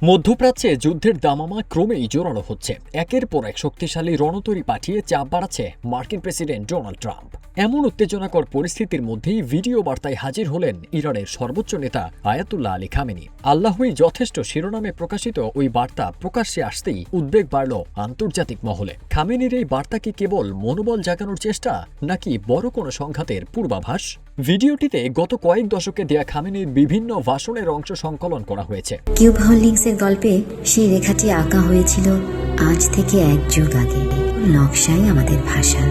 মধ্যপ্রাচ্যে যুদ্ধের দামামা ক্রমেই জোরালো হচ্ছে। একের পর এক শক্তিশালী রণতরী পাঠিয়ে চাপ বাড়াচ্ছে মার্কিন প্রেসিডেন্ট ডোনাল্ড ট্রাম্প। এমন উত্তেজনাকর পরিস্থিতির মধ্যেই ভিডিও বার্তায় হাজির হলেন ইরানের সর্বোচ্চ নেতা আয়াতুল্লাহ আলী খামেনি। আল্লাহই যথেষ্ট শিরোনামে প্রকাশিত ওই বার্তা প্রকাশ্যে আসতেই উদ্বেগ বাড়ল আন্তর্জাতিক মহলে। খামেনির এই বার্তা কি কেবল মনোবল জাগানোর চেষ্টা, নাকি বড় কোনো সংঘাতের পূর্বাভাস? ভিডিওটিতে গত কয়েক দশকে দেয়া খামেনির বিভিন্ন ভাষণের অংশ সংকলন করা হয়েছে। কিউব হোল্ডিংসের গল্পে সেই রেখাটি আঁকা হয়েছিল আজ থেকে 1 যুগ আগে। নকশাই আমাদের ভাষা।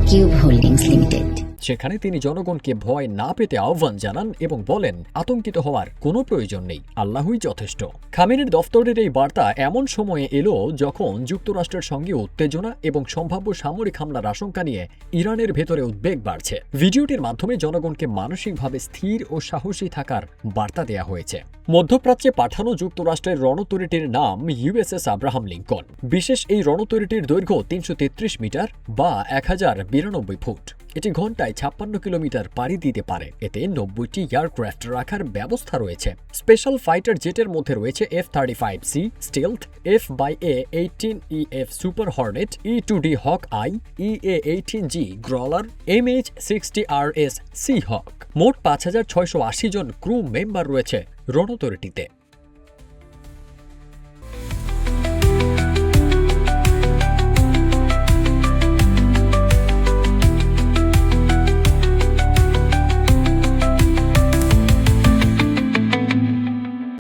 Cube holdings limited. সেখানে তিনি জনগণকে ভয় না পেতে আহ্বান জানান এবং বলেন, আতঙ্কিত হওয়ার কোনো প্রয়োজন নেই, আল্লাহই যথেষ্ট। খামেনির দফতরের এই বার্তা এমন সময়ে এলো যখন যুক্তরাষ্ট্রের সঙ্গে উত্তেজনা এবং সম্ভাব্য সামরিক হামলার আশঙ্কা নিয়ে ইরানের ভেতরে উদ্বেগ বাড়ছে। ভিডিওটির মাধ্যমে জনগণকে মানসিকভাবে স্থির ও সাহসী থাকার বার্তা দেয়া হয়েছে। মধ্যপ্রাচ্যে পাঠানো যুক্তরাষ্ট্রের রণতরীটির নাম ইউএসএস আব্রাহাম লিঙ্কন। বিশেষ এই রণতরীটির দৈর্ঘ্য 333 মিটার বা 1092 ফুট। এটি ঘন্টায় 56 কিলোমিটার পাড়ি দিতে পারে। এতে 90টি এয়ারক্রাফট রাখার ব্যবস্থা রয়েছে। স্পেশাল ফাইটার জেটের মধ্যে রয়েছে F-35C stealth, F/A-18EF super hornet, E-2D hawk eye, EA-18G growler, MH-60RS sea hawk. মোট 5680 জন ক্রু মেম্বার রয়েছে রণতরীটিতে।